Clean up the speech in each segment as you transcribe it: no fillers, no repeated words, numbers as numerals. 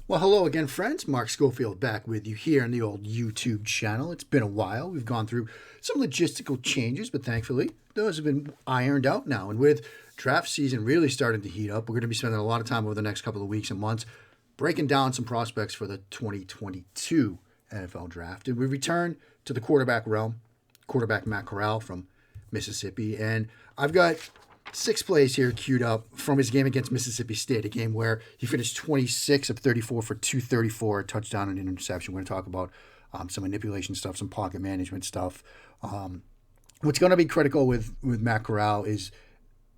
Well, hello again, friends. Mark Schofield back with you here on the old YouTube channel. It's been a while. We've gone through some logistical changes, but thankfully those have been ironed out now. And with draft season really starting to heat up, we're going to be spending a lot of time over the next couple of weeks and months breaking down some prospects for the 2022 NFL draft. And we return to the quarterback realm, quarterback Matt Corral from Mississippi. And I've got 6 plays here queued up from his game against Mississippi State, a game where he finished 26 of 34 for 234, a touchdown and an interception. We're going to talk about some manipulation stuff, some pocket management stuff. What's going to be critical with Matt Corral is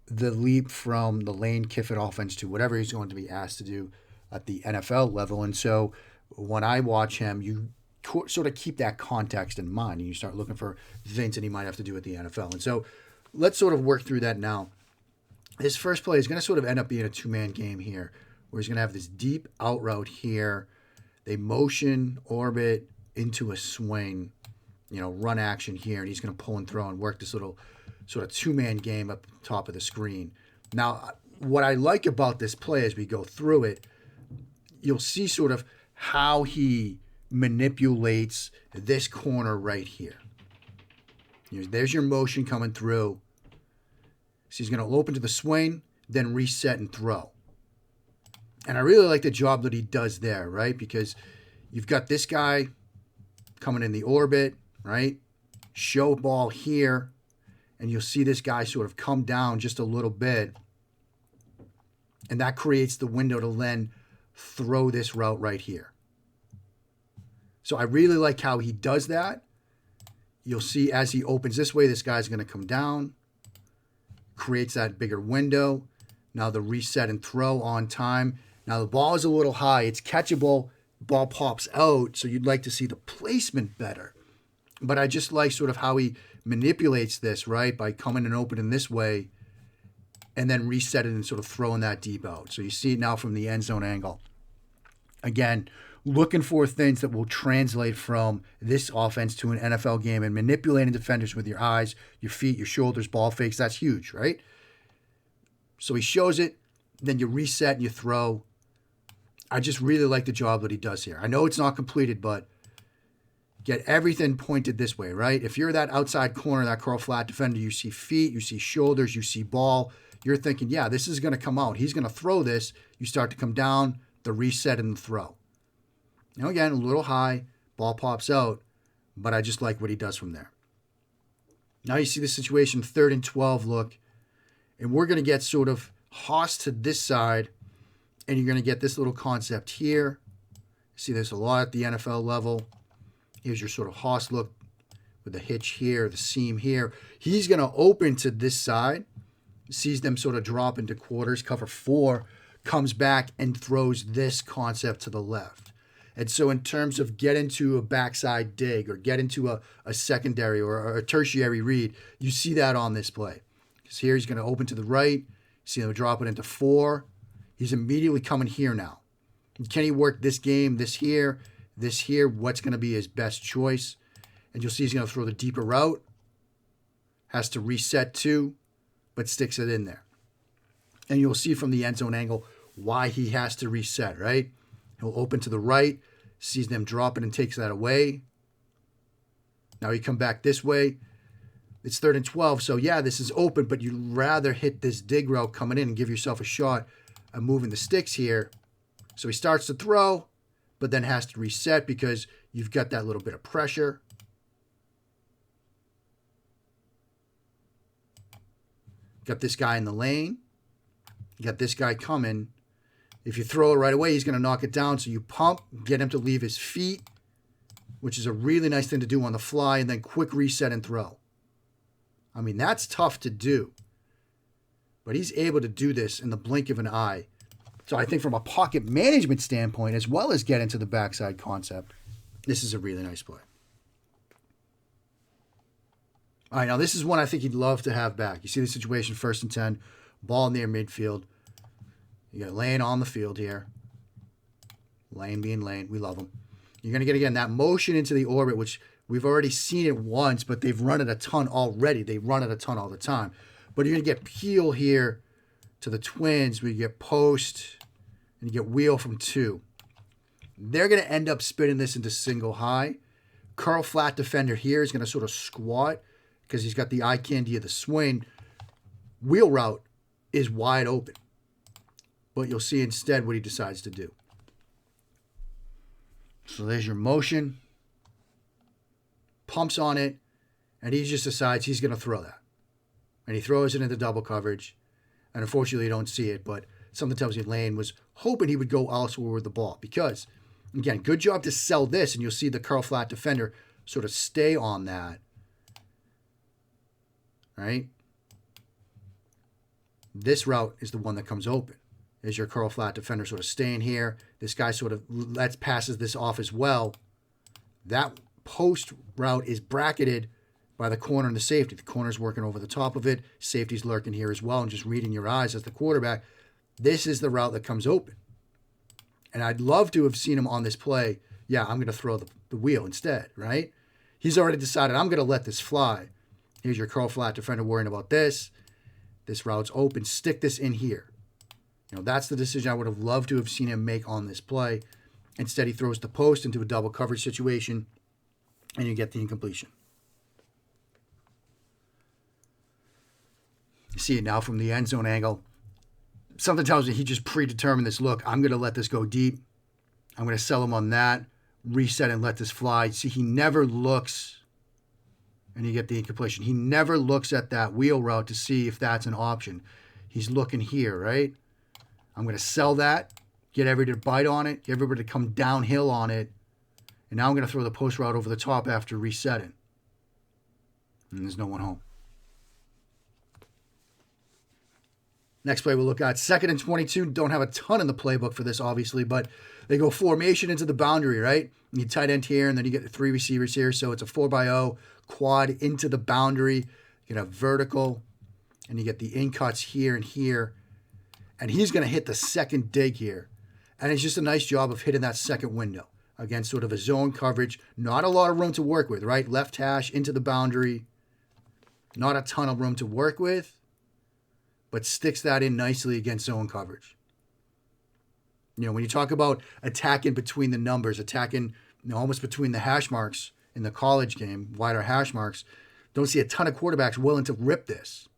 the leap from the Lane Kiffin offense to whatever he's going to be asked to do at the NFL level. And so when I watch him, you sort of keep that context in mind and you start looking for things that he might have to do at the NFL. And so let's sort of work through that now. His first play is going to sort of end up being a two-man game here, where he's going to have this deep out route here. They motion, orbit into a swing, run action here, and he's going to pull and throw and work this little sort of two-man game up top of the screen. Now, what I like about this play as we go through it, you'll see sort of how he manipulates this corner right here. There's your motion coming through. So he's going to open to the swing, then reset and throw. And I really like the job that he does there, right? Because you've got this guy coming in the orbit, right? Show ball here. And you'll see this guy sort of come down just a little bit. And that creates the window to then throw this route right here. So I really like how he does that. You'll see as he opens this way, this guy's going to come down. Creates that bigger window. Now the reset and throw on time. Now the ball is a little high. It's catchable. Ball pops out. So you'd like to see the placement better. But I just like sort of how he manipulates this, right? By coming and opening this way and then resetting and sort of throwing that deep out. So you see it now from the end zone angle. Again, looking for things that will translate from this offense to an NFL game and manipulating defenders with your eyes, your feet, your shoulders, ball fakes. That's huge, right? So he shows it, then you reset and you throw. I just really like the job that he does here. I know it's not completed, but get everything pointed this way, right? If you're that outside corner, that curl flat defender, you see feet, you see shoulders, you see ball. You're thinking, yeah, this is going to come out. He's going to throw this. You start to come down, the reset and the throw. Now again, a little high, ball pops out, but I just like what he does from there. Now you see the situation, 3rd and 12 look, and we're going to get sort of Haas to this side, and you're going to get this little concept here. See this a lot at the NFL level. Here's your sort of Haas look with the hitch here, the seam here. He's going to open to this side, sees them sort of drop into quarters, cover 4, comes back and throws this concept to the left. And so in terms of get into a backside dig or get into a secondary or a tertiary read, you see that on this play. Because here he's going to open to the right. See him drop it into 4. He's immediately coming here now. And can he work this game, this here, what's going to be his best choice? And you'll see he's going to throw the deeper route. Has to reset too, but sticks it in there. And you'll see from the end zone angle why he has to reset, right? He'll open to the right, sees them drop it and takes that away. Now you come back this way. It's 3rd and 12, so yeah, this is open, but you'd rather hit this dig route coming in and give yourself a shot at moving the sticks here. So he starts to throw, but then has to reset because you've got that little bit of pressure. Got this guy in the lane. You got this guy coming. If you throw it right away, he's going to knock it down. So you pump, get him to leave his feet, which is a really nice thing to do on the fly, and then quick reset and throw. I mean, that's tough to do. But he's able to do this in the blink of an eye. So I think from a pocket management standpoint, as well as get into the backside concept, this is a really nice play. All right, now this is one I think he'd love to have back. You see the situation, 1st and 10, ball near midfield. You got Lane on the field here. Lane being Lane. We love him. You're going to get, again, that motion into the orbit, which we've already seen it once, but they've run it a ton already. They run it a ton all the time. But you're going to get peel here to the Twins where you get post and you get wheel from 2. They're going to end up spinning this into single high. Curl flat defender here is going to sort of squat because he's got the eye candy of the swing. Wheel route is wide open. But you'll see instead what he decides to do. So there's your motion. Pumps on it. And he just decides he's going to throw that. And he throws it into double coverage. And unfortunately, you don't see it. But something tells me Lane was hoping he would go elsewhere with the ball. Because, again, good job to sell this. And you'll see the curl flat defender sort of stay on that. Right? This route is the one that comes open. Is your curl flat defender sort of staying here. This guy sort of passes this off as well. That post route is bracketed by the corner and the safety. The corner's working over the top of it. Safety's lurking here as well and just reading your eyes as the quarterback. This is the route that comes open. And I'd love to have seen him on this play. Yeah, I'm going to throw the wheel instead, right? He's already decided, I'm going to let this fly. Here's your curl flat defender worrying about this. This route's open. Stick this in here. That's the decision I would have loved to have seen him make on this play. Instead, he throws the post into a double coverage situation, and you get the incompletion. You see it now from the end zone angle. Something tells me he just predetermined this. Look, I'm going to let this go deep. I'm going to sell him on that. Reset and let this fly. See, he never looks, and you get the incompletion. He never looks at that wheel route to see if that's an option. He's looking here, right? I'm going to sell that, get everybody to bite on it, get everybody to come downhill on it, and now I'm going to throw the post route over the top after resetting. And there's no one home. Next play we'll look at, 2nd and 22. Don't have a ton in the playbook for this, obviously, but they go formation into the boundary, right? You tight end here, and then you get the 3 receivers here, so it's a 4x0 quad into the boundary. You get a vertical, and you get the in cuts here and here. And he's going to hit the second dig here. And it's just a nice job of hitting that second window. Again, sort of a zone coverage. Not a lot of room to work with, right? Left hash into the boundary. Not a ton of room to work with. But sticks that in nicely against zone coverage. When you talk about attacking between the numbers, attacking almost between the hash marks in the college game, wider hash marks, don't see a ton of quarterbacks willing to rip this.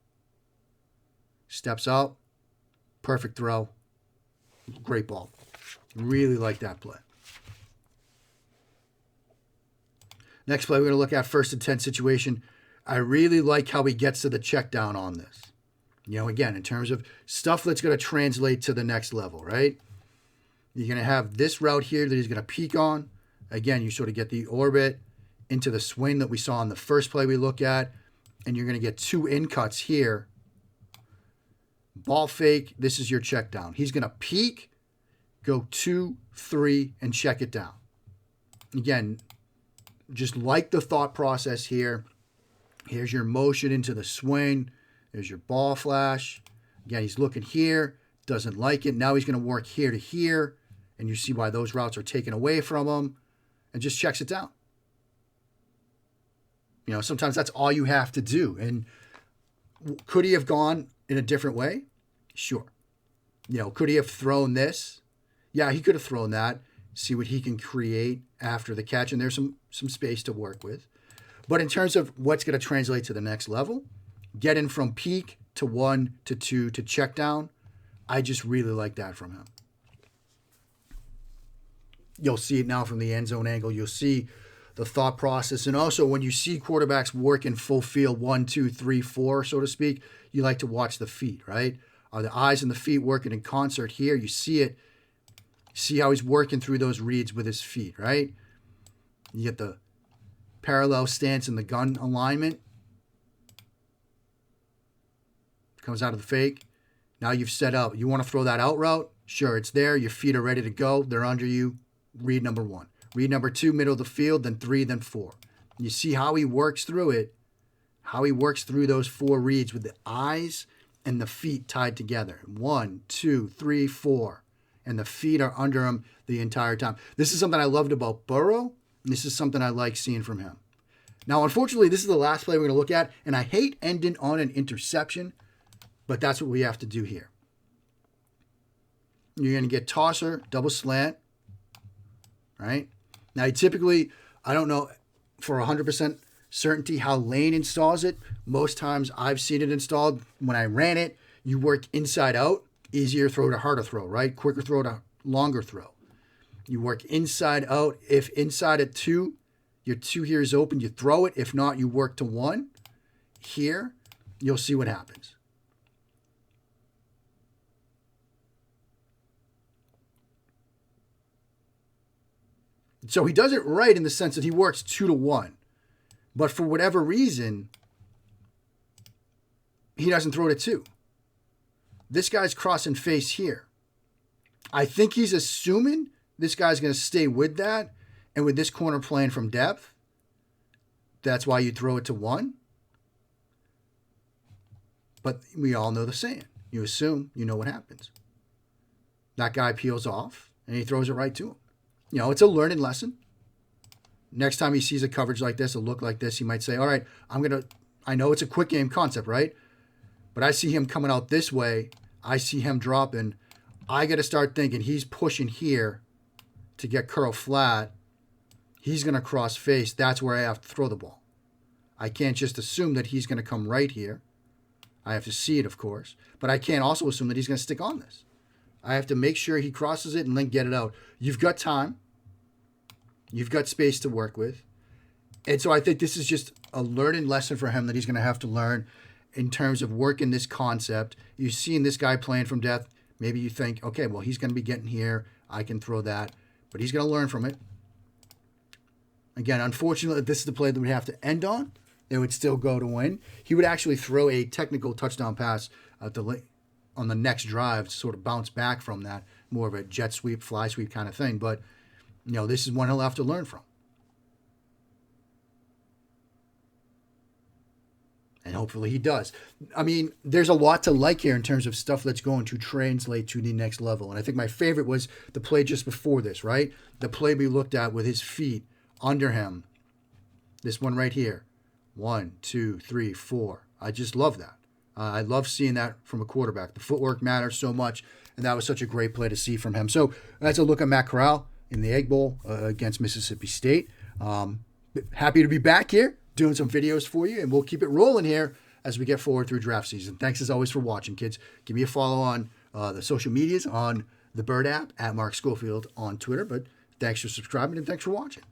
Steps out. Perfect throw. Great ball. Really like that play. Next play we're going to look at, 1st and 10 situation. I really like how he gets to the check down on this. Again, in terms of stuff that's going to translate to the next level, right? You're going to have this route here that he's going to peek on. Again, you sort of get the orbit into the swing that we saw in the first play we look at. And you're going to get 2 in cuts here. Ball fake, this is your check down. He's going to peek, go 2, 3, and check it down. Again, just like the thought process here. Here's your motion into the swing. There's your ball flash. Again, he's looking here, doesn't like it. Now he's going to work here to here, and you see why those routes are taken away from him, and just checks it down. Sometimes that's all you have to do. And could he have gone in a different way? Sure. Could he have thrown this? Yeah, he could have thrown that. See what he can create after the catch. And there's some space to work with. But in terms of what's going to translate to the next level, getting from peak to 1 to 2 to check down, I just really like that from him. You'll see it now from the end zone angle. You'll see the thought process. And also when you see quarterbacks work in full field, 1, 2, 3, 4, so to speak, you like to watch the feet, right? Are the eyes and the feet working in concert here? You see it. See how he's working through those reads with his feet, right? You get the parallel stance and the gun alignment. Comes out of the fake. Now you've set up. You want to throw that out route? Sure, it's there. Your feet are ready to go. They're under you. Read number 1. Read number 2, middle of the field, then 3, then 4. You see how he works through it, how he works through those 4 reads with the eyes and the feet tied together. 1, 2, 3, 4. And the feet are under him the entire time. This is something I loved about Burrow. And this is something I like seeing from him. Now, unfortunately, this is the last play we're going to look at. And I hate ending on an interception, but that's what we have to do here. You're going to get tosser, double slant. right? Now, typically, I don't know for 100% certainty how Lane installs it. Most times I've seen it installed. When I ran it, you work inside out, easier throw to harder throw, right? Quicker throw to longer throw. You work inside out. If inside at 2, your 2 here is open, you throw it. If not, you work to 1. Here, you'll see what happens. So he does it right in the sense that he works 2 to 1. But for whatever reason, he doesn't throw to 2. This guy's crossing face here. I think he's assuming this guy's going to stay with that. And with this corner playing from depth, that's why you throw it to 1. But we all know the saying. You assume, you know what happens. That guy peels off, and he throws it right to him. You know, it's a learning lesson. Next time he sees a coverage like this, a look like this, he might say, all right, I know it's a quick game concept, right? But I see him coming out this way. I see him dropping. I got to start thinking he's pushing here to get curl flat. He's going to cross face. That's where I have to throw the ball. I can't just assume that he's going to come right here. I have to see it, of course. But I can't also assume that he's going to stick on this. I have to make sure he crosses it and then get it out. You've got time. You've got space to work with. And so I think this is just a learning lesson for him that he's going to have to learn in terms of working this concept. You've seen this guy playing from depth. Maybe you think, okay, well, he's going to be getting here. I can throw that. But he's going to learn from it. Again, unfortunately, this is the play that we have to end on. It would still go to win. He would actually throw a technical touchdown pass on the next drive to sort of bounce back from that. More of a jet sweep, fly sweep kind of thing. But, you know, this is one he'll have to learn from. And hopefully he does. I mean, there's a lot to like here in terms of stuff that's going to translate to the next level. And I think my favorite was the play just before this, right? The play we looked at with his feet under him. This one right here. 1, 2, 3, 4. I just love that. I love seeing that from a quarterback. The footwork matters so much, and that was such a great play to see from him. So that's a look at Matt Corral in the Egg Bowl against Mississippi State. Happy to be back here doing some videos for you, and we'll keep it rolling here as we get forward through draft season. Thanks as always for watching, kids. Give me a follow on the social medias, on the Bird app, at Mark Schofield on Twitter. But thanks for subscribing, and thanks for watching.